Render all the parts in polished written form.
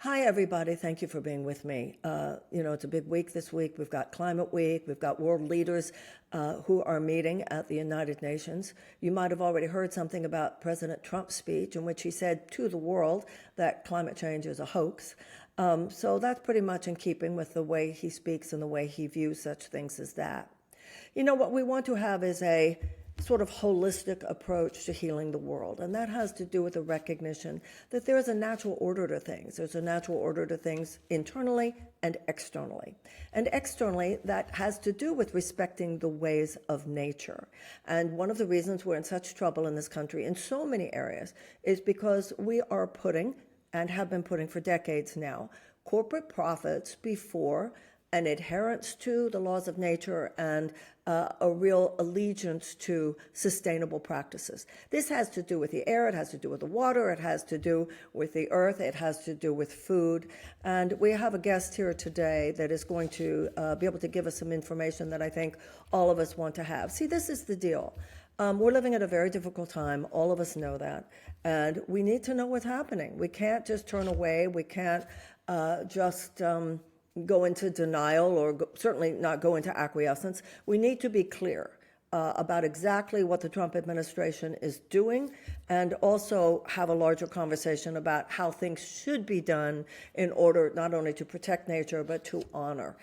Hi, everybody. Thank you for being with me. It's a big week this week. We've got Climate Week. We've got world leaders who are meeting at the United Nations. You might have already heard something about President Trump's speech in which he said to the world that climate change is a hoax. So that's pretty much in keeping with the way he speaks and the way he views such things as that. What we want to have is a sort of holistic approach to healing the world. And that has to do with the recognition that there is a natural order to things. There's a natural order to things internally and externally. And externally, that has to do with respecting the ways of nature. And one of the reasons we're in such trouble in this country in so many areas is because we are putting, and have been putting for decades now, corporate profits before an adherence to the laws of nature and a real allegiance to sustainable practices. This has to do with the air, it has to do with the water, it has to do with the earth, it has to do with food. And we have a guest here today that is going to be able to give us some information that I think all of us want to have. See, this is the deal. We're living at a very difficult time. All of us know that. And we need to know what's happening. We can't just turn away. We can't just go into denial or certainly not go into acquiescence. We need to be clear about exactly what the Trump administration is doing and also have a larger conversation about how things should be done in order not only to protect nature but to honor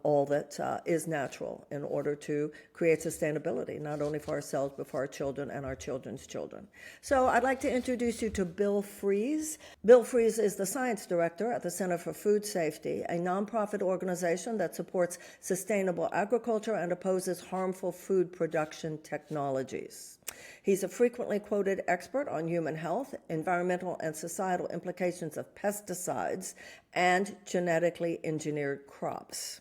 all that is natural in order to create sustainability, not only for ourselves, but for our children and our children's children. So I'd like to introduce you to Bill Fries. Bill Fries is the science director at the Center for Food Safety, a nonprofit organization that supports sustainable agriculture and opposes harmful food production technologies. He's a frequently quoted expert on human health, environmental and societal implications of pesticides, and genetically engineered crops.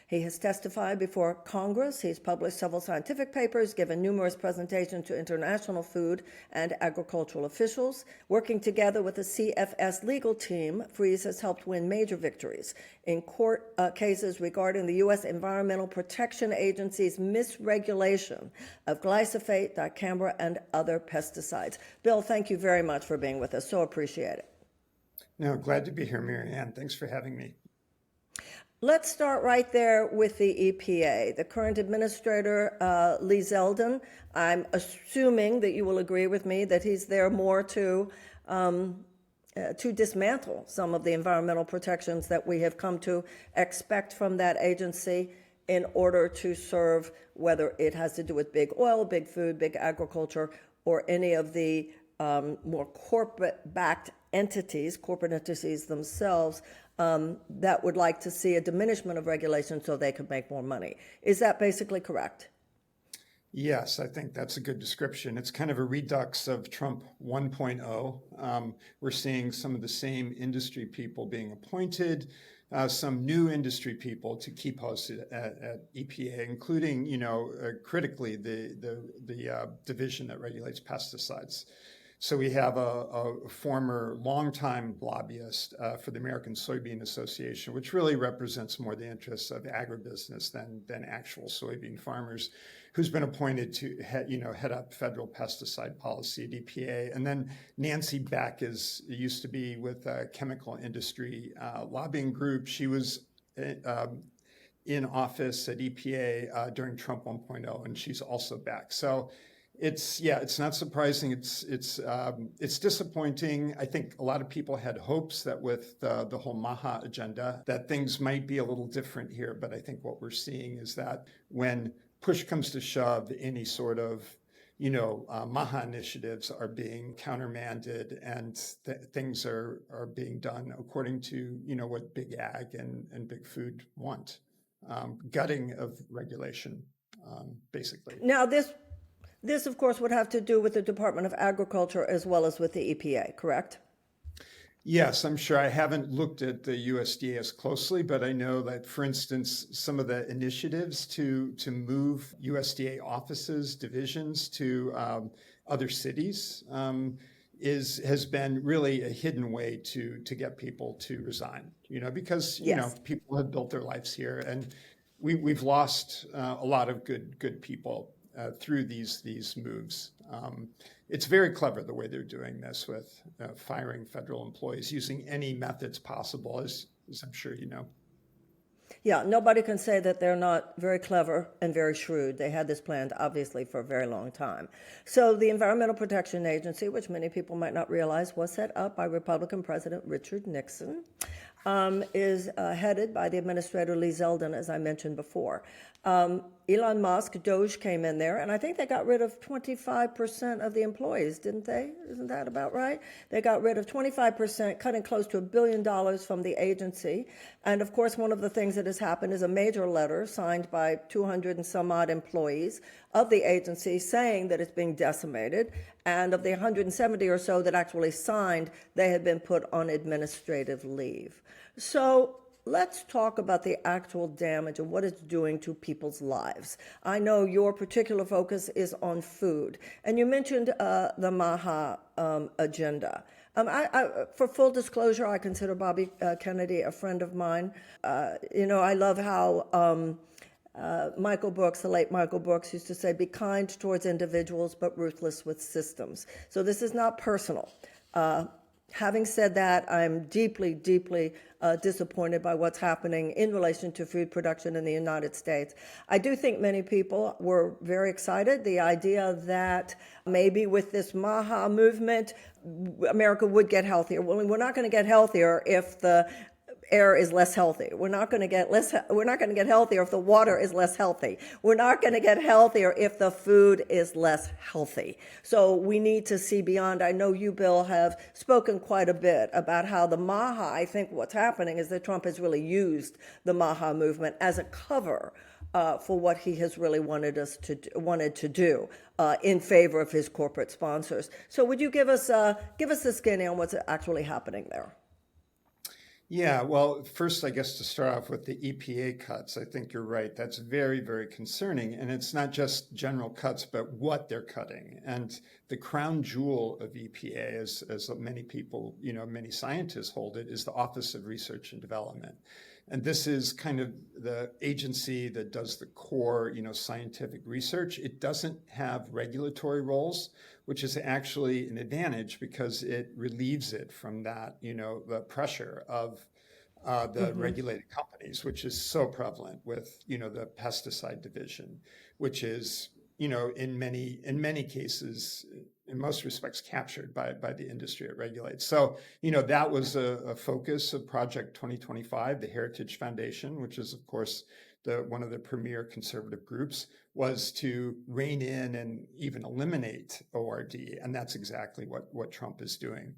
He has testified before Congress. He's published several scientific papers, given numerous presentations to international food and agricultural officials. Working together with the CFS legal team, Fries has helped win major victories in court cases regarding the U.S. Environmental Protection Agency's misregulation of glyphosate, dicamba, and other pesticides. Bill, thank you very much for being with us. So appreciate it. No, glad to be here, Marianne. Thanks for having me. Let's start right there with the EPA. The current administrator, Lee Zeldin, I'm assuming that you will agree with me that he's there more to dismantle some of the environmental protections that we have come to expect from that agency in order to serve, whether it has to do with big oil, big food, big agriculture, or any of the more corporate-backed entities, corporate entities themselves, that would like to see a diminishment of regulation so they could make more money. Is that basically correct? Yes, I think that's a good description. It's kind of a redux of Trump 1.0. We're seeing some of the same industry people being appointed, some new industry people to key posts at EPA, including, critically the division that regulates pesticides. So we have a former longtime lobbyist for the American Soybean Association, which really represents more the interests of agribusiness than actual soybean farmers, who's been appointed to head up federal pesticide policy at EPA. And then Nancy Beck used to be with a chemical industry lobbying group. She was in office at EPA during Trump 1.0, and she's also back. So it's not surprising. It's disappointing. I think a lot of people had hopes that with the whole MAHA agenda that things might be a little different here. But I think what we're seeing is that when push comes to shove, any sort of MAHA initiatives are being countermanded, and things are being done according to what big ag and big food want, gutting of regulation, basically. Now This, of course, would have to do with the Department of Agriculture as well as with the EPA, correct? Yes, I'm sure. I haven't looked at the USDA as closely, but I know that, for instance, some of the initiatives to move USDA offices, divisions to other cities has been really a hidden way to get people to resign, because, Yes. people have built their lives here, and we've lost a lot of good people through these moves. It's very clever the way they're doing this with firing federal employees using any methods possible, as I'm sure you know. Yeah, nobody can say that they're not very clever and very shrewd. They had this planned, obviously, for a very long time. So the Environmental Protection Agency, which many people might not realize was set up by Republican President Richard Nixon, is headed by the Administrator Lee Zeldin, as I mentioned before. Elon Musk, Doge came in there, and I think they got rid of 25% of the employees, didn't they? Isn't that about right? They got rid of 25%, cutting close to $1 billion from the agency. And of course, one of the things that has happened is a major letter signed by 200 and some odd employees of the agency saying that it's being decimated. And of the 170 or so that actually signed, they had been put on administrative leave. So let's talk about the actual damage and what it's doing to people's lives. I know your particular focus is on food, and you mentioned the MAHA agenda. For full disclosure, I consider Bobby Kennedy a friend of mine. I love how Michael Brooks, the late Michael Brooks, used to say, be kind towards individuals, but ruthless with systems. So this is not personal. Having said that, I'm deeply, deeply disappointed by what's happening in relation to food production in the United States. I do think many people were very excited. The idea that maybe with this MAHA movement, America would get healthier. Well, we're not going to get healthier if the air is less healthy. We're not going to get healthier if the water is less healthy. We're not going to get healthier if the food is less healthy. So we need to see beyond. I know you, Bill, have spoken quite a bit about how the MAHA, I think what's happening is that Trump has really used the MAHA movement as a cover for what he has really wanted to do in favor of his corporate sponsors. So would you give us the skinny on what's actually happening there? Yeah, well, first, I guess to start off with the EPA cuts, I think you're right. That's very, very concerning. And it's not just general cuts, but what they're cutting. And the crown jewel of EPA, as many people, many scientists hold it, is the Office of Research and Development. And this is kind of the agency that does the core, scientific research. It doesn't have regulatory roles, which is actually an advantage because it relieves it from that, the pressure of the regulated companies, which is so prevalent with, the pesticide division, which is, in many cases, in most respects, captured by the industry it regulates. So, that was a focus of Project 2025, the Heritage Foundation, which is, of course, one of the premier conservative groups, was to rein in and even eliminate ORD. And that's exactly what Trump is doing.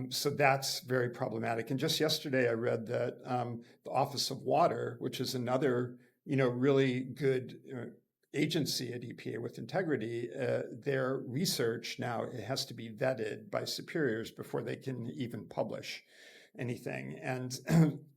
So that's very problematic. And just yesterday, I read that the Office of Water, which is another, really good agency at EPA with integrity, their research now, it has to be vetted by superiors before they can even publish anything. And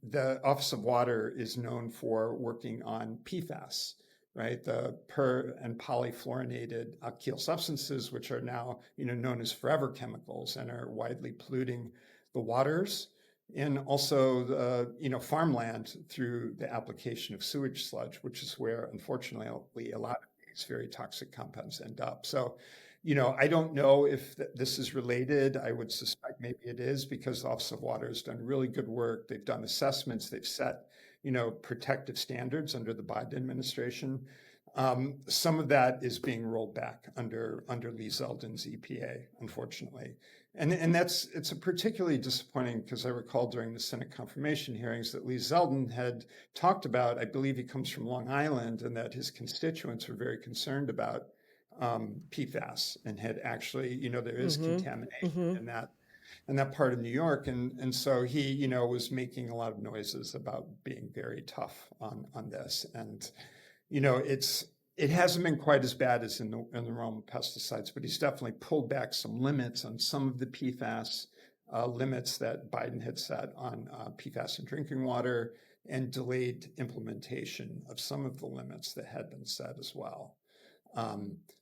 the Office of Water is known for working on PFAS, right? The per and polyfluorinated alkyl substances, which are now, known as forever chemicals and are widely polluting the waters and also the, farmland through the application of sewage sludge, which is where, unfortunately, a lot of these very toxic compounds end up. So, I don't know if this is related. I would suspect maybe it is because the Office of Water has done really good work. They've done assessments. They've set, protective standards under the Biden administration. Some of that is being rolled back under Lee Zeldin's EPA, unfortunately. And it's a particularly disappointing because I recall during the Senate confirmation hearings that Lee Zeldin had talked about, I believe he comes from Long Island, and that his constituents were very concerned about PFAS and had actually, there is contamination in that part of New York. And so he, was making a lot of noises about being very tough on this. And, it hasn't been quite as bad as in the realm of pesticides, but he's definitely pulled back some limits on some of the PFAS limits that Biden had set on PFAS in drinking water and delayed implementation of some of the limits that had been set as well.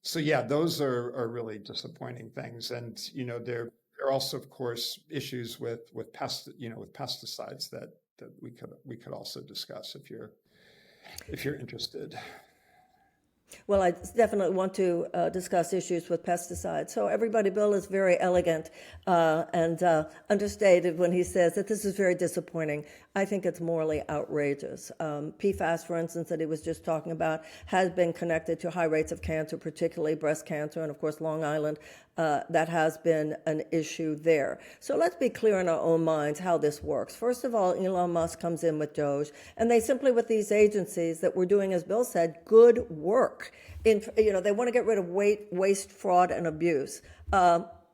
So yeah, those are really disappointing things. And, there are also, of course, issues with pesticides that we could also discuss if you're interested. Well, I definitely want to discuss issues with pesticides. So everybody, Bill is very elegant and understated when he says that this is very disappointing. I think it's morally outrageous. PFAS, for instance, that he was just talking about, has been connected to high rates of cancer, particularly breast cancer, and of course Long Island. That has been an issue there. So let's be clear in our own minds how this works. First of all, Elon Musk comes in with Doge, and they simply, with these agencies that were doing, as Bill said, good work. They want to get rid of waste, fraud, and abuse.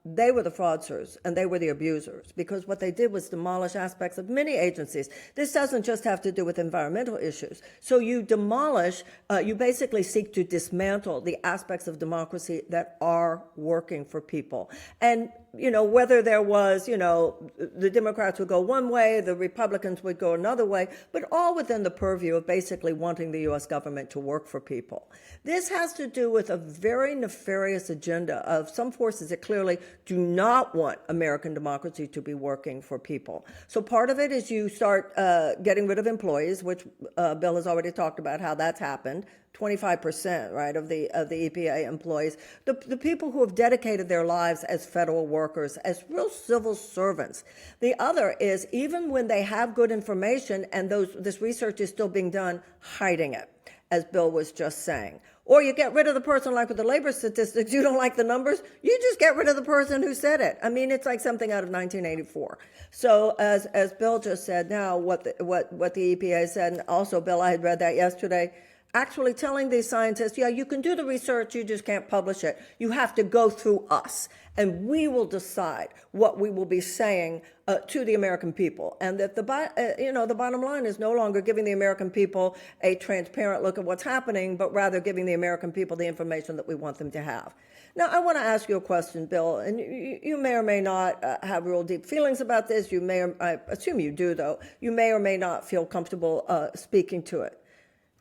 They were the fraudsters and they were the abusers, because what they did was demolish aspects of many agencies. This doesn't just have to do with environmental issues. So you demolish, you basically seek to dismantle the aspects of democracy that are working for people. And whether there was, the Democrats would go one way, the Republicans would go another way, but all within the purview of basically wanting the U.S. government to work for people. This has to do with a very nefarious agenda of some forces that clearly do not want American democracy to be working for people. So part of it is you start getting rid of employees, which Bill has already talked about how that's happened. 25%, right, of the EPA employees, the people who have dedicated their lives as federal workers, as real civil servants. The other is, even when they have good information and this research is still being done, hiding it, as Bill was just saying. Or you get rid of the person, like with the labor statistics, you don't like the numbers, you just get rid of the person who said it. I mean, it's like something out of 1984. So as Bill just said now, what the EPA said, and also, Bill, I had read that yesterday, actually telling these scientists, yeah, you can do the research, you just can't publish it. You have to go through us, and we will decide what we will be saying to the American people. And that the bottom line is no longer giving the American people a transparent look at what's happening, but rather giving the American people the information that we want them to have. Now, I want to ask you a question, Bill, and you may or may not have real deep feelings about this. You may, I assume you do, though. You may or may not feel comfortable speaking to it.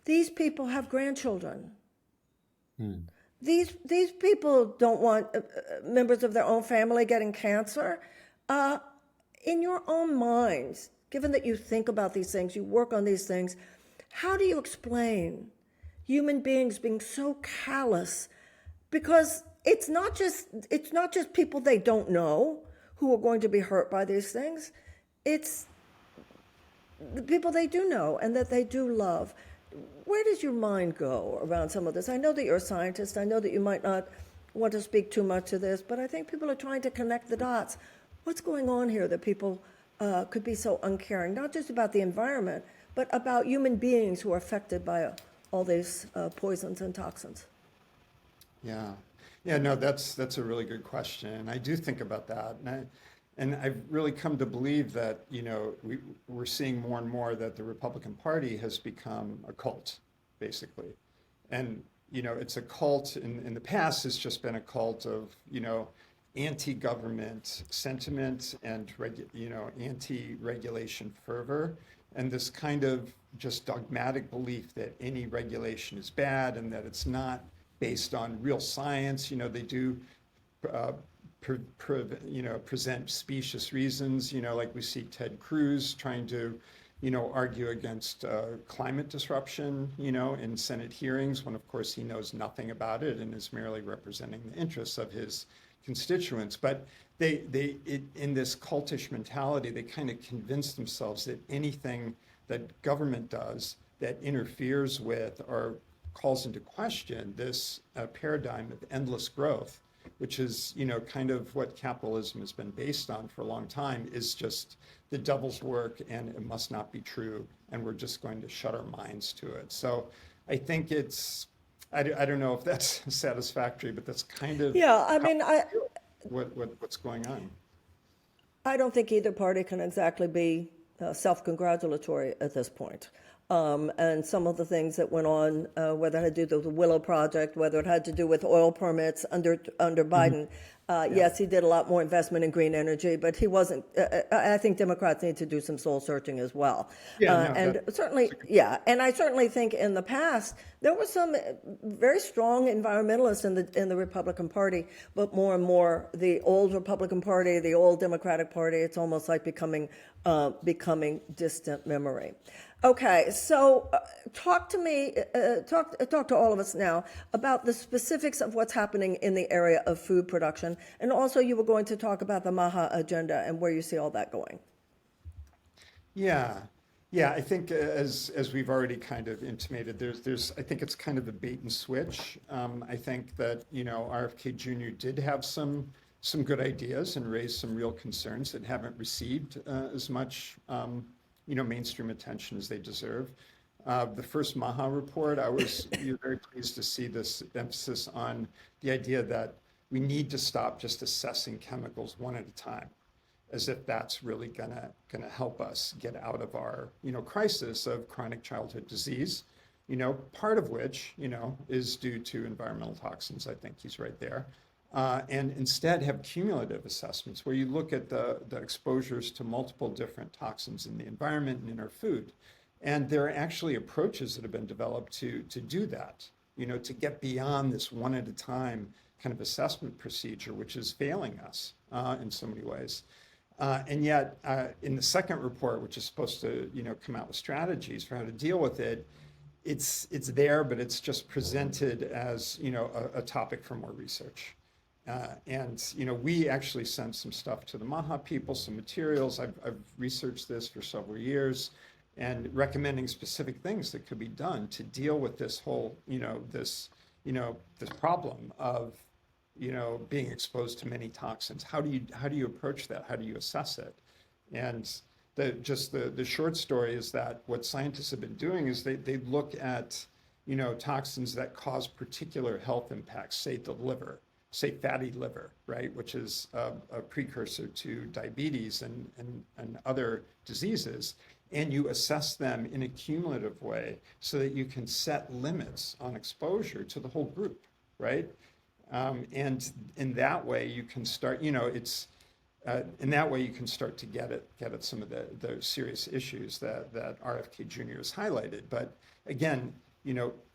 These people have grandchildren. These people don't want members of their own family getting cancer. In your own minds, given that you think about these things, you work on these things, how do you explain human beings being so callous? Because it's not just people they don't know who are going to be hurt by these things. It's the people they do know and that they do love. Where does your mind go around some of this? I know that you're a scientist. I know that you might not want to speak too much to this, but I think people are trying to connect the dots. What's going on here that people could be so uncaring, not just about the environment, but about human beings who are affected by all these poisons and toxins? Yeah, no, that's a really good question. I do think about that. And I've really come to believe that, we're seeing more and more that the Republican Party has become a cult, basically. And, it's a cult. In the past, it's just been a cult of, anti-government sentiment and, anti-regulation fervor. And this kind of just dogmatic belief that any regulation is bad and that it's not based on real science. They do present specious reasons, like we see Ted Cruz trying to, argue against climate disruption, in Senate hearings, when of course he knows nothing about it and is merely representing the interests of his constituents. But in this cultish mentality, they kind of convince themselves that anything that government does that interferes with or calls into question this paradigm of endless growth, which is, kind of what capitalism has been based on for a long time, is just the devil's work and it must not be true. And we're just going to shut our minds to it. So I think I don't know if that's satisfactory, but that's kind of what's going on. I don't think either party can exactly be self-congratulatory at this point. And some of the things that went on, whether it had to do with the Willow Project, whether it had to do with oil permits under Biden, yes, he did a lot more investment in green energy, but he wasn't. I think Democrats need to do some soul searching as well. And I certainly think in the past there were some very strong environmentalists in the Republican Party, but more and more the old Republican Party, the old Democratic Party, it's almost like becoming distant memory. Okay, so talk to me, talk to all of us now about the specifics of what's happening in the area of food production, and also you were going to talk about the MAHA agenda and where you see all that going. Yeah, yeah. I think as we've already kind of intimated, there's I think it's kind of a bait and switch. I think that RFK Jr. did have some good ideas and raised some real concerns that haven't received as much mainstream attention as they deserve. The first MAHA report, you're very pleased to see this emphasis on the idea that we need to stop just assessing chemicals one at a time, as if that's really gonna help us get out of our crisis of chronic childhood disease, part of which is due to environmental toxins. I think he's right there. And instead have cumulative assessments where you look at the exposures to multiple different toxins in the environment and in our food. And there are actually approaches that have been developed to do that, to get beyond this one at a time kind of assessment procedure, which is failing us in so many ways. And yet, in the second report, which is supposed to, come out with strategies for how to deal with it, it's there, but it's just presented as, a topic for more research. And we actually sent some stuff to the MAHA people, some materials. I've researched this for several years, and recommending specific things that could be done to deal with this whole, this problem of being exposed to many toxins. How do you approach that? How do you assess it? And the short story is that what scientists have been doing is they look at toxins that cause particular health impacts, say the liver, say fatty liver, right, which is a precursor to diabetes and other diseases, and you assess them in a cumulative way so that you can set limits on exposure to the whole group, right? And in that way you can start, in that way you can start to get at some of the serious issues that RFK Jr. has highlighted. But again,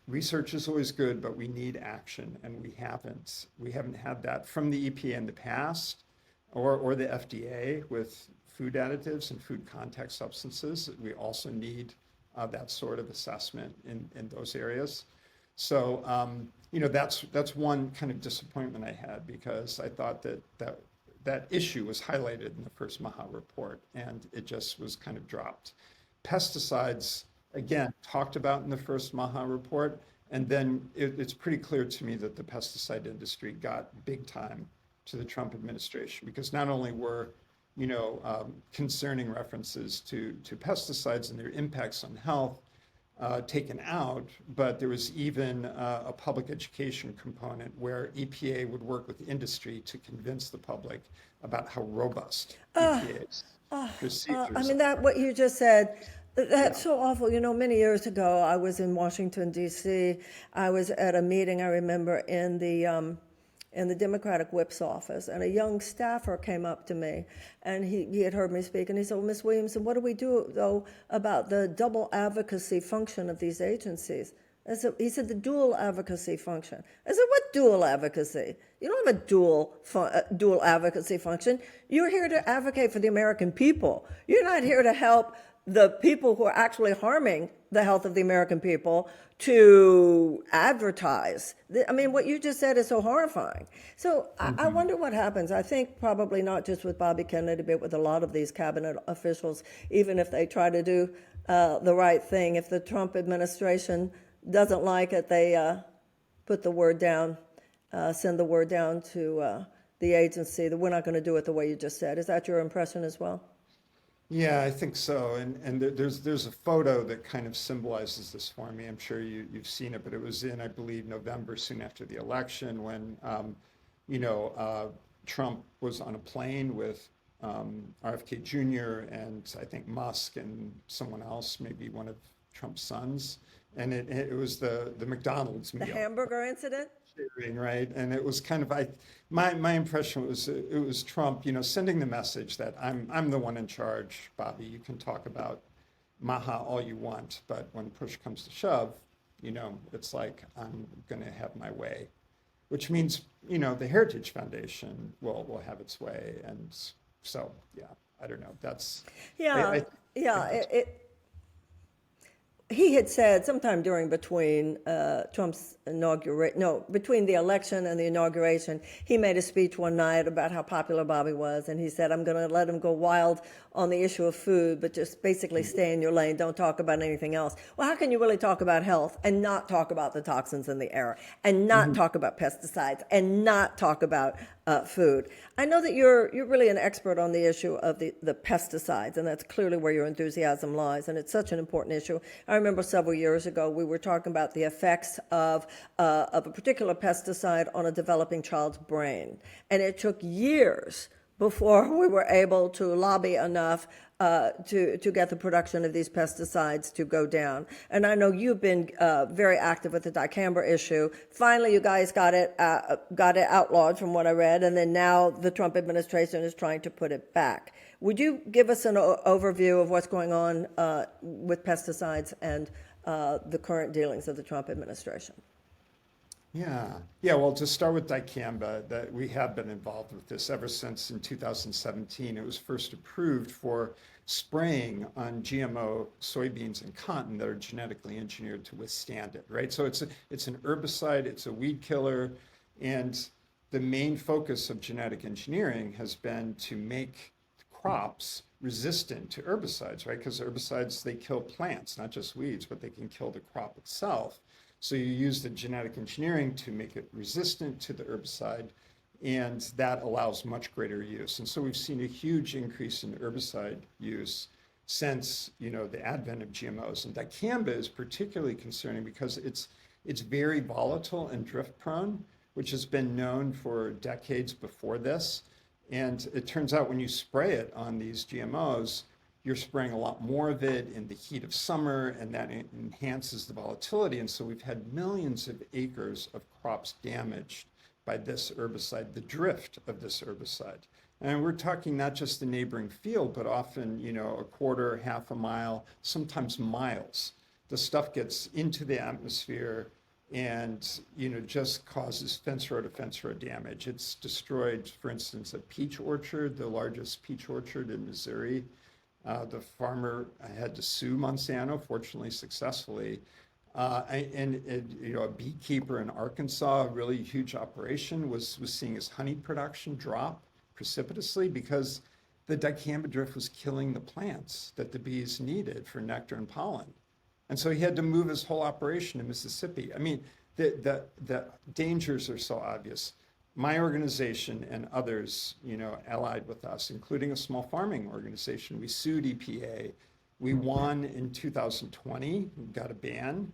research is always good, but we need action, and we haven't had that from the EPA in the past, or the FDA with food additives and food contact substances. We also need that sort of assessment in those areas. So that's one kind of disappointment I had, because I thought that issue was highlighted in the first MAHA report, and it just was kind of dropped. Pesticides, again, talked about in the first MAHA report, and then it's pretty clear to me that the pesticide industry got big time to the Trump administration, because not only were concerning references to pesticides and their impacts on health taken out, but there was even a public education component where EPA would work with industry to convince the public about how robust EPA's procedures I mean, that what you just said, that's so awful. Many years ago, I was in Washington, D.C. I was at a meeting, I remember, in the Democratic whip's office, and a young staffer came up to me, and he had heard me speak, and he said, well, Ms. Williamson, what do we do, though, about the double advocacy function of these agencies? He said, the dual advocacy function. I said, what dual advocacy? You don't have a dual advocacy function. You're here to advocate for the American people. You're not here to help the people who are actually harming the health of the American people to advertise. I mean, what you just said is so horrifying. So I wonder what happens. I think probably not just with Bobby Kennedy, but with a lot of these cabinet officials, even if they try to do the right thing. If the Trump administration doesn't like it, they put the word down, send the word down to the agency that we're not going to do it the way you just said. Is that your impression as well? Yeah, I think so. And there's a photo that kind of symbolizes this for me. I'm sure you've seen it, but it was in, I believe, November, soon after the election, when Trump was on a plane with RFK Jr. and I think Musk and someone else, maybe one of Trump's sons, and it was the McDonald's meal. The hamburger incident? Right, and it was kind of my impression was it was Trump, sending the message that I'm the one in charge, Bobby. You can talk about MAHA all you want, but when push comes to shove, it's like I'm going to have my way, which means the Heritage Foundation will have its way, and so yeah, I don't know. That's Yeah, I yeah. he had said sometime between Trump's between the election and the inauguration, he made a speech one night about how popular Bobby was, and he said, "I'm going to let him go wild on the issue of food, but just basically stay in your lane, don't talk about anything else." Well, how can you really talk about health and not talk about the toxins in the air, and not talk about pesticides, and not talk about food? I know that you're really an expert on the issue of the pesticides, and that's clearly where your enthusiasm lies, and it's such an important issue. I remember several years ago we were talking about the effects of a particular pesticide on a developing child's brain, and it took years before we were able to lobby enough to get the production of these pesticides to go down. And I know you've been very active with the dicamba issue. Finally, you guys got it outlawed, from what I read, and then now the Trump administration is trying to put it back. Would you give us an overview of what's going on with pesticides and the current dealings of the Trump administration? Yeah. Well, to start with dicamba, that we have been involved with this ever since in 2017. It was first approved for spraying on GMO soybeans and cotton that are genetically engineered to withstand it, right? So it's an herbicide, it's a weed killer, and the main focus of genetic engineering has been to make crops resistant to herbicides, right? Because herbicides, they kill plants, not just weeds, but they can kill the crop itself. So you use the genetic engineering to make it resistant to the herbicide, and that allows much greater use. And so we've seen a huge increase in herbicide use since, the advent of GMOs. And dicamba is particularly concerning because it's very volatile and drift prone, which has been known for decades before this. And it turns out when you spray it on these GMOs, you're spraying a lot more of it in the heat of summer, and that enhances the volatility. And so we've had millions of acres of crops damaged by this herbicide, the drift of this herbicide. And we're talking not just the neighboring field, but often, a quarter, half a mile, sometimes miles. The stuff gets into the atmosphere and, just causes fence row to fence row damage. It's destroyed, for instance, a peach orchard, the largest peach orchard in Missouri. The farmer had to sue Monsanto, fortunately successfully. A beekeeper in Arkansas, a really huge operation, was seeing his honey production drop precipitously because the dicamba drift was killing the plants that the bees needed for nectar and pollen. And so he had to move his whole operation to Mississippi. I mean, the dangers are so obvious. My organization and others, allied with us, including a small farming organization, we sued EPA. We won in 2020, got a ban.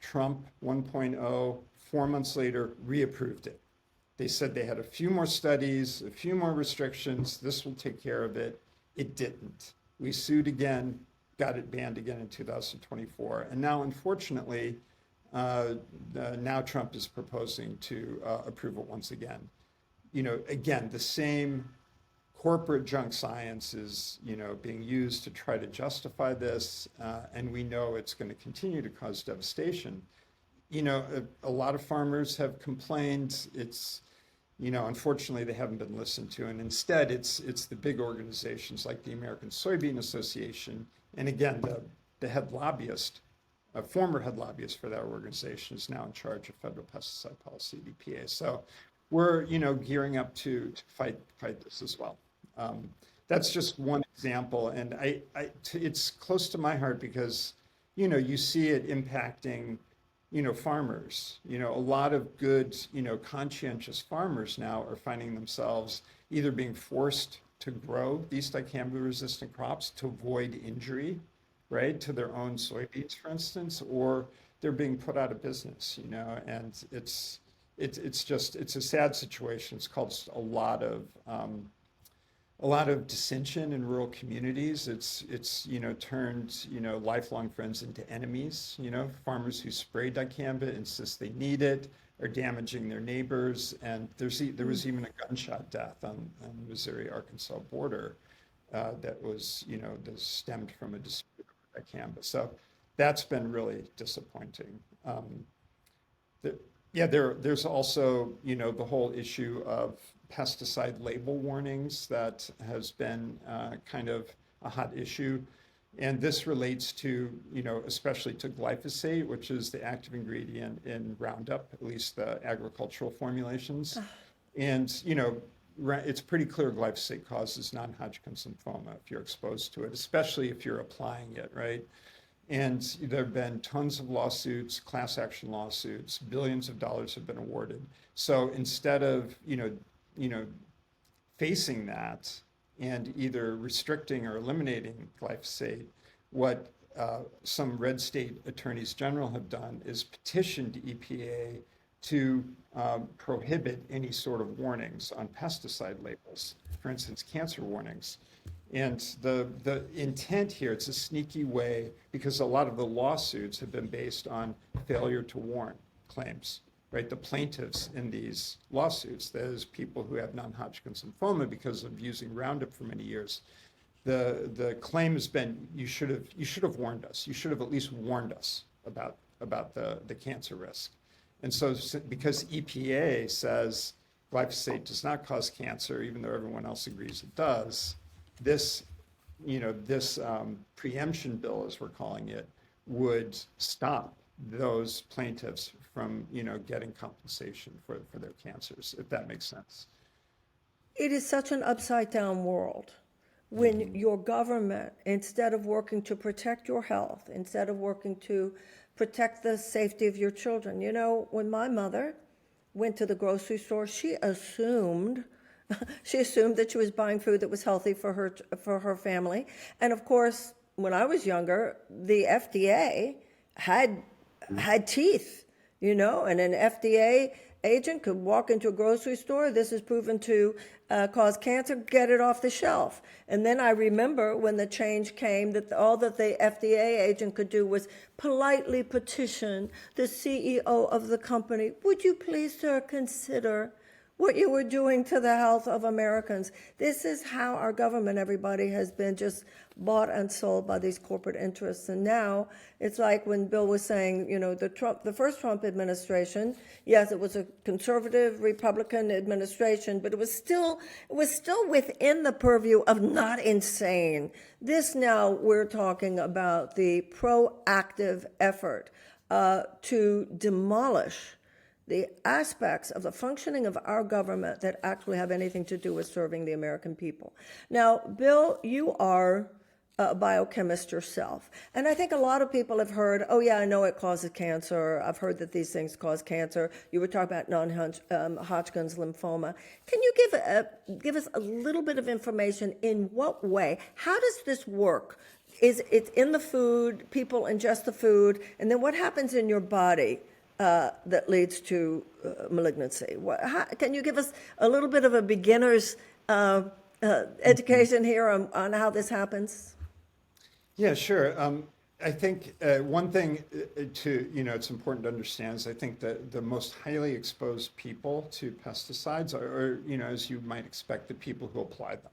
Trump 1.0, 4 months later, reapproved it. They said they had a few more studies, a few more restrictions. This will take care of it. It didn't. We sued again, got it banned again in 2024. And now, unfortunately, now Trump is proposing to approve it once again. Again, the same corporate junk science is, being used to try to justify this, and we know it's going to continue to cause devastation. A lot of farmers have complained. It's, unfortunately, they haven't been listened to, and instead, it's the big organizations like the American Soybean Association, and again, the head lobbyist. A former head lobbyist for that organization is now in charge of federal pesticide policy, EPA. So we're, gearing up to fight this as well. That's just one example, and it's close to my heart because, you see it impacting, farmers. A lot of good, conscientious farmers now are finding themselves either being forced to grow these dicamba-resistant crops to avoid injury, right, to their own soybeans, for instance, or they're being put out of business, and it's a sad situation. It's caused a lot of dissension in rural communities. It's turned, lifelong friends into enemies. Farmers who spray dicamba insist they need it, are damaging their neighbors, and there was even a gunshot death on the Missouri-Arkansas border that was, that stemmed from a dispute over dicamba. So that's been really disappointing. There's also, the whole issue of pesticide label warnings that has been kind of a hot issue. And this relates to, especially to glyphosate, which is the active ingredient in Roundup, at least the agricultural formulations. And, it's pretty clear glyphosate causes non-Hodgkin's lymphoma if you're exposed to it, especially if you're applying it, right? And there have been tons of lawsuits, class action lawsuits, billions of dollars have been awarded. So instead of, facing that and either restricting or eliminating glyphosate, what some red state attorneys general have done is petitioned EPA to prohibit any sort of warnings on pesticide labels, for instance, cancer warnings. And the intent here, it's a sneaky way, because a lot of the lawsuits have been based on failure to warn claims, right? The plaintiffs in these lawsuits, that is people who have non-Hodgkin's lymphoma because of using Roundup for many years. The claim has been, you should have warned us. You should have at least warned us about the cancer risk. And so because EPA says glyphosate does not cause cancer, even though everyone else agrees it does, this preemption bill, as we're calling it, would stop those plaintiffs from, getting compensation for their cancers, if that makes sense. It is such an upside down world when your government, instead of working to protect your health, instead of working to protect the safety of your children. When my mother went to the grocery store, she assumed that she was buying food that was healthy for her family. And of course, when I was younger, the FDA had teeth, and an FDA agent could walk into a grocery store. This is proven to cause cancer, get it off the shelf. And then I remember when the change came that all that the FDA agent could do was politely petition the CEO of the company, would you please, sir, consider what you were doing to the health of Americans. This is how our government, everybody, has been just bought and sold by these corporate interests. And now it's like when Bill was saying, the first Trump administration, yes, it was a conservative Republican administration, but it was still within the purview of not insane. This now we're talking about the proactive effort to demolish the aspects of the functioning of our government that actually have anything to do with serving the American people. Now, Bill, you are a biochemist yourself, and I think a lot of people have heard, oh yeah, I know it causes cancer. I've heard that these things cause cancer. You were talking about non-Hodgkin's lymphoma. Can you give us a little bit of information in what way? How does this work? Is it in the food, people ingest the food, and then what happens in your body that leads to malignancy? Can you give us a little bit of a beginner's education here on how this happens? Yeah, sure. I think one thing it's important to understand is I think that the most highly exposed people to pesticides are, as you might expect, the people who apply them.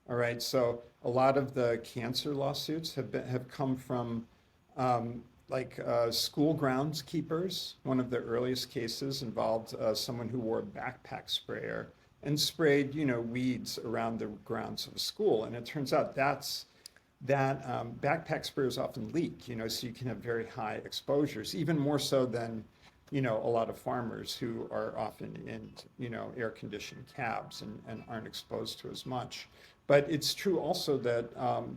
All right. So a lot of the cancer lawsuits have come from school groundskeepers. One of the earliest cases involved someone who wore a backpack sprayer and sprayed, weeds around the grounds of a school. And it turns out that backpack sprayers often leak, so you can have very high exposures, even more so than, a lot of farmers who are often in, air-conditioned cabs and aren't exposed to as much. But it's true also that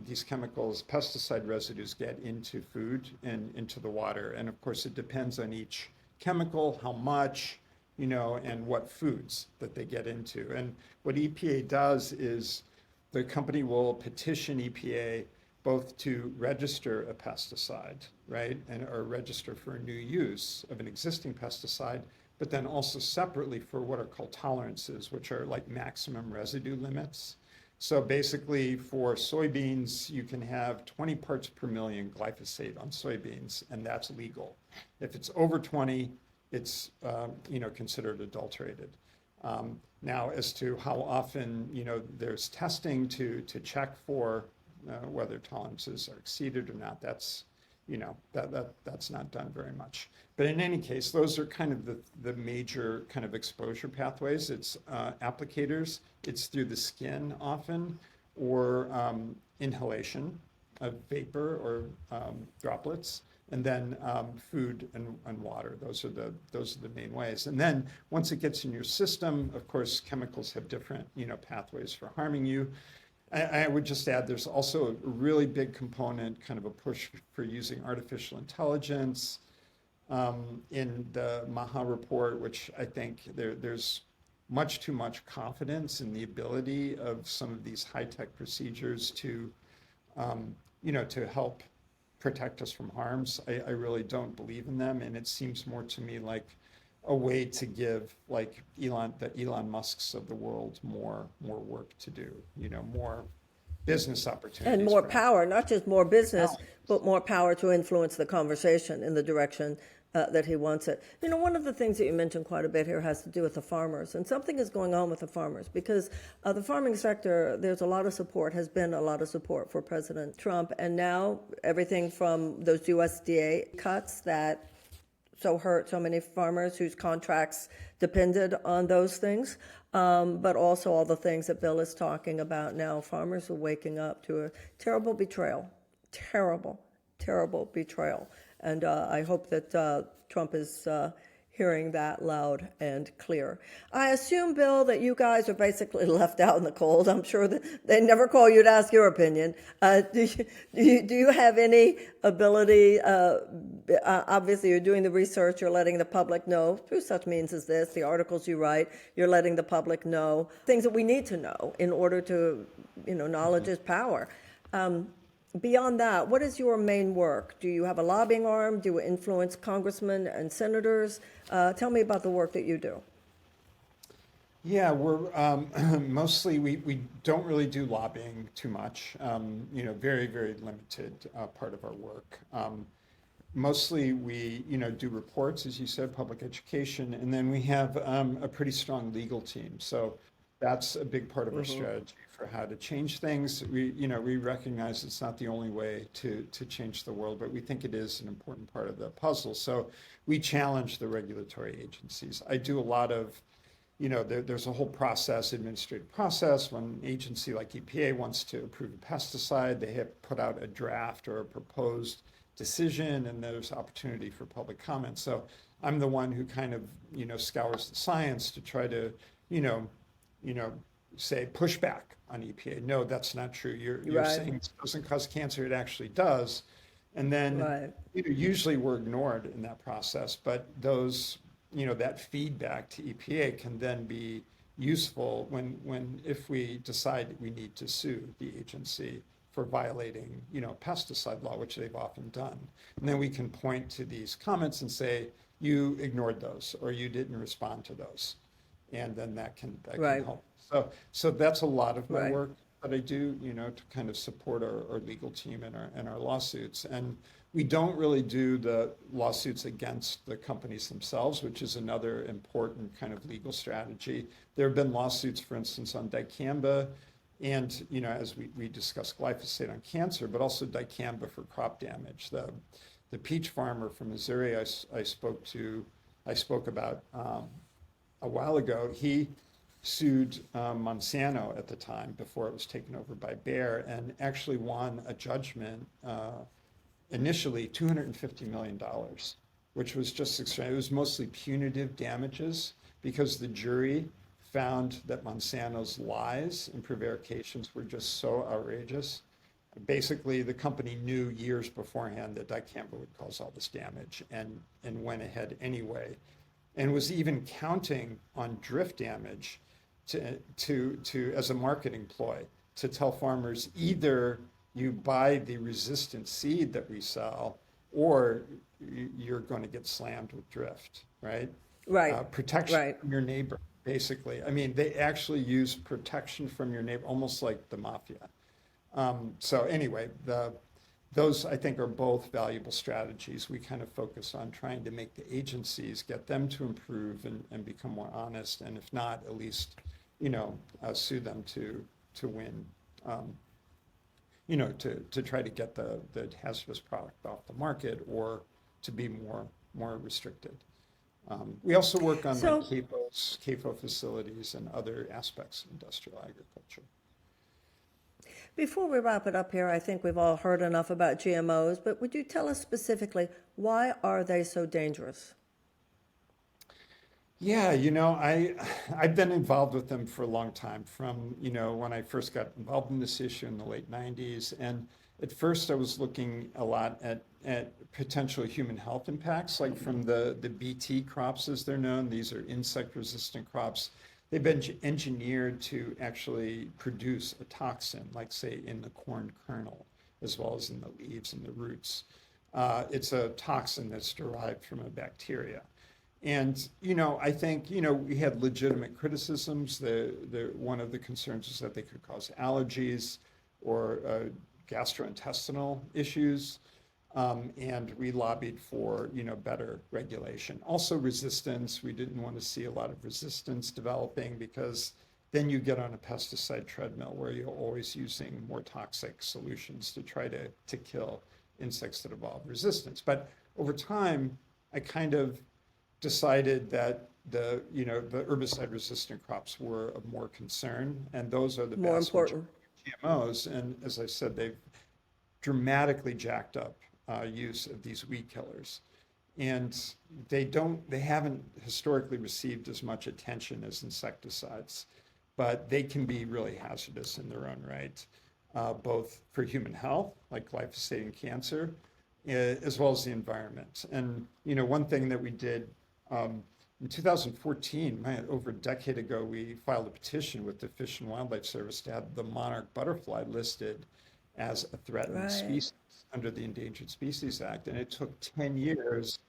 these chemicals, pesticide residues, get into food and into the water. And of course, it depends on each chemical, how much, and what foods that they get into. And what EPA does is the company will petition EPA both to register a pesticide, right, or register for a new use of an existing pesticide, but then also separately for what are called tolerances, which are like maximum residue limits. So basically for soybeans, you can have 20 parts per million glyphosate on soybeans, and that's legal. If it's over 20, it's considered adulterated. Now, as to how often there's testing to check for whether tolerances are exceeded or not, that's that's not done very much. But in any case, those are kind of the major kind of exposure pathways. It's applicators, it's through the skin often, or inhalation. vapor or droplets, and then food and water. Those are the main ways. And then once it gets in your system, of course, chemicals have different pathways for harming you. I would just add there's also a really big component, kind of a push for using artificial intelligence in the Maha report, which I think there's much too much confidence in the ability of some of these high-tech procedures to, to help protect us from harms. I really don't believe in them, and it seems more to me like a way to give like the Elon Musks of the world more work to do, more business opportunities. And more power, not just more business, but more power to influence the conversation in the direction that he wants it. One of the things that you mentioned quite a bit here has to do with the farmers, and something is going on with the farmers because the farming sector, there's a lot of support, has been a lot of support for President Trump, and now everything from those USDA cuts that so hurt so many farmers whose contracts depended on those things, but also all the things that Bill is talking about now. Farmers are waking up to a terrible betrayal, terrible betrayal. And I hope that Trump is hearing that loud and clear. I assume, Bill, that you guys are basically left out in the cold. I'm sure that they never call you to ask your opinion. Do you have any ability, obviously you're doing the research, you're letting the public know through such means as this, the articles you write, you're letting the public know things that we need to know in order to, knowledge is power. Beyond that, what is your main work? Do you have a lobbying arm? Do you influence congressmen and senators? Tell me about the work that you do. Yeah, we're mostly, we don't really do lobbying too much, very, very limited part of our work. Mostly we, do reports, as you said, public education, and then we have a pretty strong legal team. So that's a big part of our strategy for how to change things. We recognize it's not the only way to change the world, but we think it is an important part of the puzzle. So we challenge the regulatory agencies. I do a lot of, there's a whole process, administrative process. When an agency like EPA wants to approve a pesticide, they have put out a draft or a proposed decision, and there's opportunity for public comment. So I'm the one who kind of, scours the science to try to, say push back on EPA. No, that's not true. You're Right. saying it doesn't cause cancer. It actually does. And then Right. usually we're ignored in that process. But those, that feedback to EPA can then be useful if we decide we need to sue the agency for violating, pesticide law, which they've often done. And then we can point to these comments and say, you ignored those or you didn't respond to those. And then that can Right. help. So that's a lot of my Right. work that I do, to kind of support our legal team and our lawsuits. And we don't really do the lawsuits against the companies themselves, which is another important kind of legal strategy. There have been lawsuits, for instance, on dicamba and, as we discussed, glyphosate on cancer, but also dicamba for crop damage. The peach farmer from Missouri I spoke about a while ago, he sued Monsanto at the time before it was taken over by Bayer and actually won a judgment, initially $250 million, which was just extreme. It was mostly punitive damages because the jury found that Monsanto's lies and prevarications were just so outrageous. Basically, the company knew years beforehand that dicamba would cause all this damage and went ahead anyway, and was even counting on drift damage to as a marketing ploy to tell farmers either you buy the resistant seed that we sell or you're going to get slammed with drift, right? Right. Protection Right. from your neighbor, basically. I mean, they actually use protection from your neighbor, almost like the mafia. So anyway, those I think are both valuable strategies. We kind of focus on trying to make the agencies, get them to improve and become more honest, and if not, at least, sue them to win, to try to get the hazardous product off the market or to be more restricted. We also work on So- like CAFO facilities and other aspects of industrial agriculture. Before we wrap it up here, I think we've all heard enough about GMOs, but would you tell us specifically, why are they so dangerous? Yeah, I've been involved with them for a long time from, when I first got involved in this issue in the late 90s. And at first I was looking a lot at potential human health impacts, like from the BT crops as they're known. These are insect resistant crops. They've been engineered to actually produce a toxin, like say in the corn kernel, as well as in the leaves and the roots. It's a toxin that's derived from a bacteria. And, I think, we had legitimate criticisms. One of the concerns is that they could cause allergies or gastrointestinal issues. And we lobbied for, better regulation. Also resistance. We didn't want to see a lot of resistance developing, because then you get on a pesticide treadmill where you're always using more toxic solutions to try to kill insects that evolve resistance. But over time, I kind of decided that the herbicide resistant crops were of more concern, and those are the More vast majority important. of GMOs. And as I said, they've dramatically jacked up use of these weed killers, and they haven't historically received as much attention as insecticides, but they can be really hazardous in their own right, both for human health, like glyphosate and cancer, as well as the environment. And one thing that we did in 2014, over a decade ago, we filed a petition with the Fish and Wildlife Service to have the monarch butterfly listed as a threatened Right. species under the Endangered Species Act. And it took 10 years,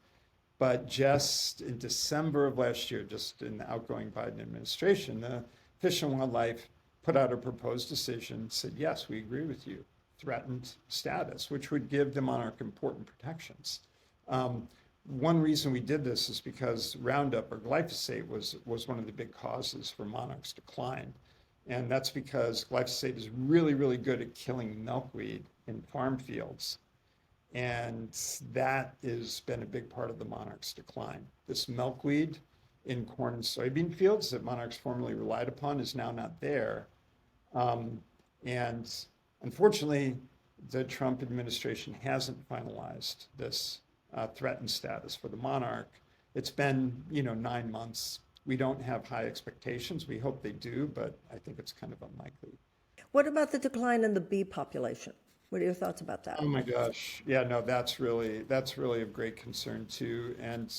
but just in December of last year, just in the outgoing Biden administration, the Fish and Wildlife put out a proposed decision, said, yes, we agree with you, threatened status, which would give the monarch important protections. One reason we did this is because Roundup, or glyphosate, was one of the big causes for monarchs' decline. And that's because glyphosate is really, really good at killing milkweed in farm fields. And that has been a big part of the monarch's decline. This milkweed in corn and soybean fields that monarchs formerly relied upon is now not there. And unfortunately, the Trump administration hasn't finalized this threatened status for the monarch. It's been, 9 months. We don't have high expectations. We hope they do, but I think it's kind of unlikely. What about the decline in the bee population? What are your thoughts about that? Oh my gosh. Yeah, no, that's really of great concern too. And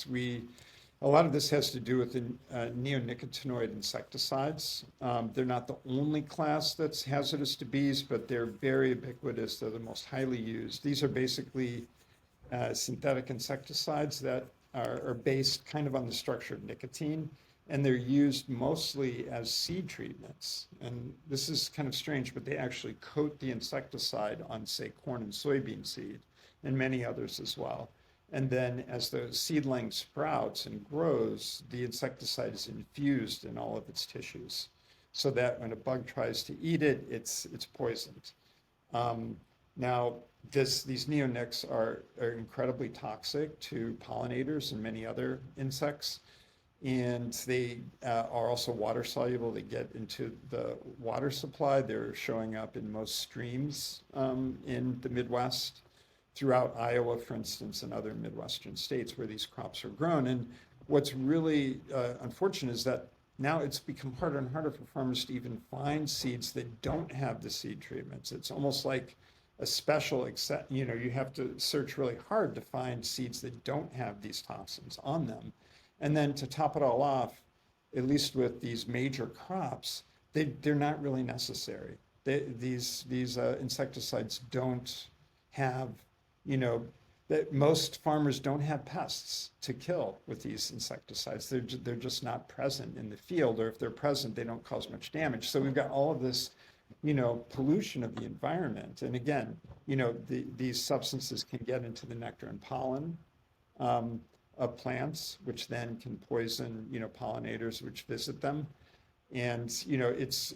a lot of this has to do with the neonicotinoid insecticides. They're not the only class that's hazardous to bees, but they're very ubiquitous. They're the most highly used. These are basically synthetic insecticides that are based kind of on the structure of nicotine, and they're used mostly as seed treatments. And this is kind of strange, but they actually coat the insecticide on, say, corn and soybean seed, and many others as well. And then as the seedling sprouts and grows, the insecticide is infused in all of its tissues, so that when a bug tries to eat it, it's poisoned. Now, these neonics are incredibly toxic to pollinators and many other insects, and they are also water soluble. They get into the water supply. They're showing up in most streams in the Midwest, throughout Iowa, for instance, and other Midwestern states where these crops are grown. And what's really unfortunate is that now it's become harder and harder for farmers to even find seeds that don't have the seed treatments. It's almost like a special, you have to search really hard to find seeds that don't have these toxins on them. And then to top it all off, at least with these major crops, they're not really necessary. These insecticides don't have, that most farmers don't have pests to kill with these insecticides. They're just not present in the field, or if they're present, they don't cause much damage. So we've got all of this, pollution of the environment. And again, these substances can get into the nectar and pollen of plants, which then can poison, pollinators which visit them. And, it's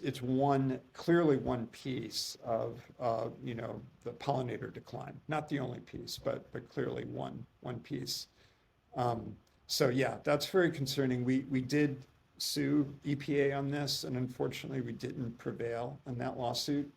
clearly one piece of, the pollinator decline. Not the only piece, but clearly one piece. So yeah, that's very concerning. We did sue EPA on this, and unfortunately we didn't prevail in that lawsuit.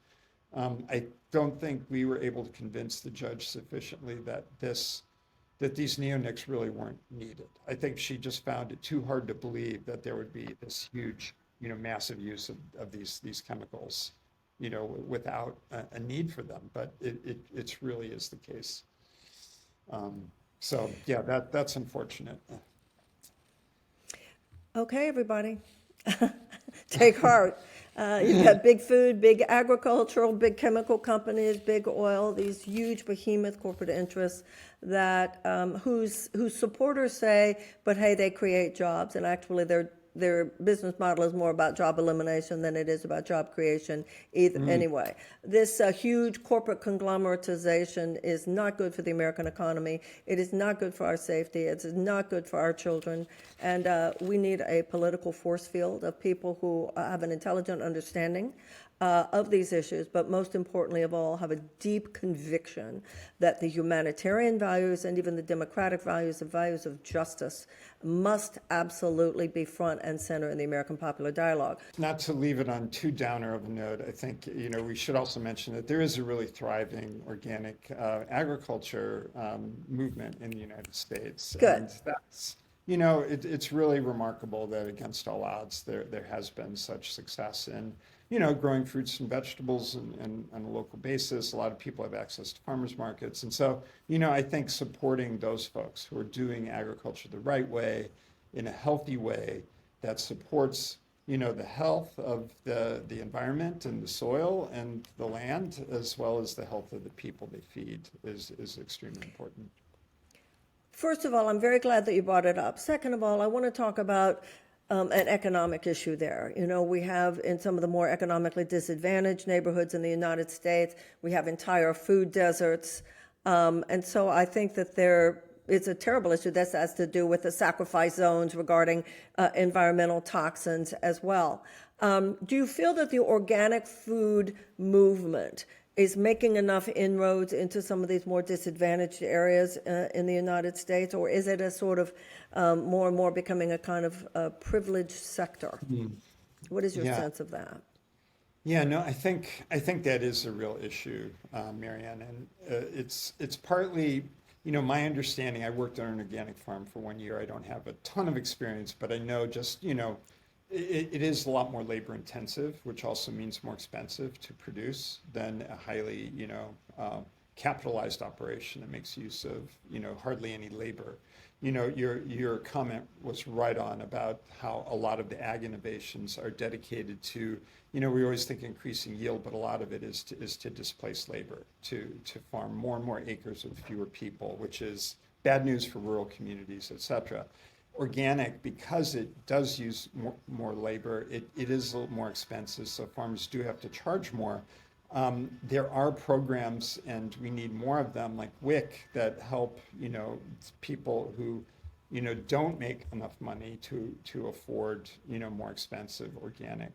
I don't think we were able to convince the judge sufficiently that these neonics really weren't needed. I think she just found it too hard to believe that there would be this huge, massive use of these chemicals, without a need for them. But it's really is the case. So yeah, that's unfortunate. Okay, everybody, take heart. You've got big food, big agricultural, big chemical companies, big oil, these huge behemoth corporate interests that whose supporters say, but hey, they create jobs, and actually their business model is more about job elimination than it is about job creation anyway. This huge corporate conglomeratization is not good for the American economy. It is not good for our safety. It's not good for our children. And we need a political force field of people who have an intelligent understanding of these issues, but most importantly of all, have a deep conviction that the humanitarian values and even the democratic values, the values of justice, must absolutely be front and center in the American popular dialogue. Not to leave it on too downer of a note, I think, we should also mention that there is a really thriving organic agriculture movement in the United States. Good. And that's, it's really remarkable that against all odds, there has been such success in, growing fruits and vegetables and on a local basis. A lot of people have access to farmers markets. And so, I think supporting those folks who are doing agriculture the right way, in a healthy way, that supports, the health of the environment and the soil and the land, as well as the health of the people they feed is extremely important. First of all, I'm very glad that you brought it up. Second of all, I want to talk about an economic issue there. We have in some of the more economically disadvantaged neighborhoods in the United States, we have entire food deserts. And so I think that it's a terrible issue that has to do with the sacrifice zones regarding environmental toxins as well. Do you feel that the organic food movement is making enough inroads into some of these more disadvantaged areas in the United States, or is it a sort of more and more becoming a kind of privileged sector? What is your sense of that? Yeah, no, I think that is a real issue, Marianne, and it's partly, my understanding. I worked on an organic farm for 1 year. I don't have a ton of experience, but I know just, it is a lot more labor intensive, which also means more expensive to produce than a highly, capitalized operation that makes use of, hardly any labor. Your comment was right on about how a lot of the ag innovations are dedicated to, we always think increasing yield, but a lot of it is to displace labor, to farm more and more acres with fewer people, which is bad news for rural communities, et cetera. Organic, because it does use more labor, it is a little more expensive, so farmers do have to charge more. There are programs, and we need more of them, like WIC, that help people who don't make enough money to afford more expensive organic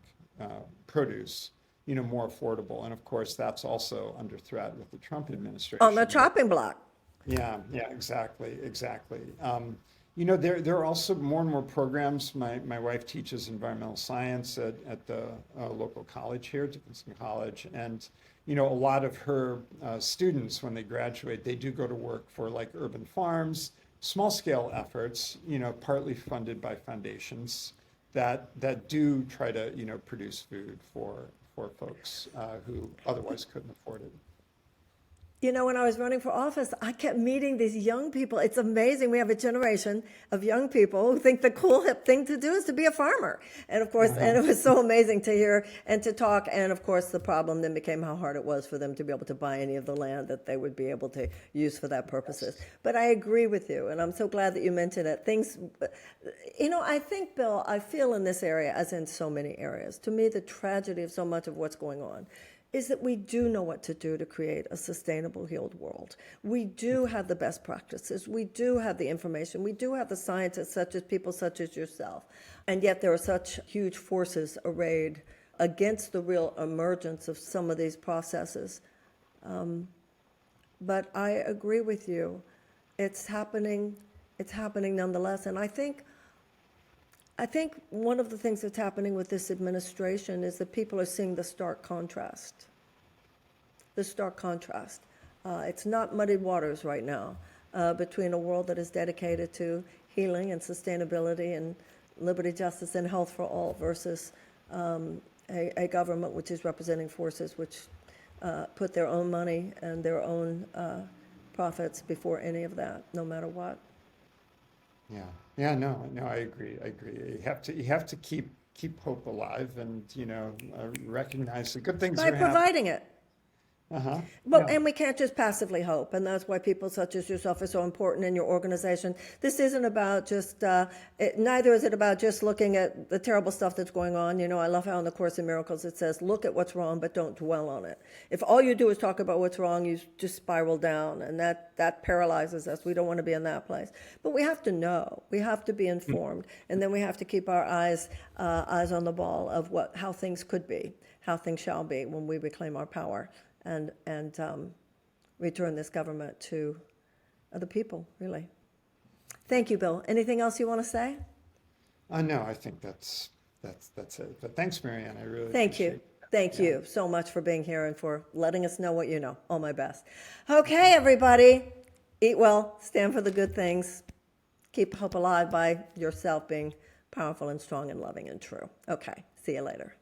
produce, more affordable. And of course, that's also under threat with the Trump administration. On the chopping block. Yeah, exactly. There are also more and more programs. My wife teaches environmental science at the local college here, Dickinson College, and a lot of her students, when they graduate, they do go to work for like urban farms, small scale efforts, partly funded by foundations that do try to produce food for folks who otherwise couldn't afford it. When I was running for office, I kept meeting these young people. It's amazing. We have a generation of young people who think the cool, hip thing to do is to be a farmer. And of course, and it was so amazing to hear and to talk. And of course, the problem then became how hard it was for them to be able to buy any of the land that they would be able to use for that purposes. But I agree with you, and I'm so glad that you mentioned it. I think, Bill, I feel in this area, as in so many areas, to me, the tragedy of so much of what's going on is that we do know what to do to create a sustainable, healed world. We do have the best practices. We do have the information. We do have the scientists, people such as yourself. And yet there are such huge forces arrayed against the real emergence of some of these processes. But I agree with you. It's happening nonetheless. And I think one of the things that's happening with this administration is that people are seeing the stark contrast the stark contrast. It's not muddied waters right now between a world that is dedicated to healing and sustainability and liberty, justice, and health for all versus a government which is representing forces which put their own money and their own profits before any of that, no matter what. Yeah, no, I agree. You have to keep hope alive, and recognize the good things By are happening. providing it. Uh-huh. Well, and we can't just passively hope, and that's why people such as yourself are so important in your organization. This isn't about just, neither is it about just looking at the terrible stuff that's going on. I love how in the Course in Miracles it says, look at what's wrong, but don't dwell on it. If all you do is talk about what's wrong, you just spiral down, and that paralyzes us. We don't want to be in that place. But we have to know. We have to be informed, and then we have to keep our eyes on the ball of how things could be, how things shall be when we reclaim our power. And return this government to the people, really. Thank you, Bill. Anything else you want to say? No, I think that's it. But thanks, Marianne. I really Thank you. appreciate it. Thank you so much for being here and for letting us know what you know. All my best. Okay, everybody. Eat well. Stand for the good things. Keep hope alive by yourself being powerful and strong and loving and true. Okay. See you later.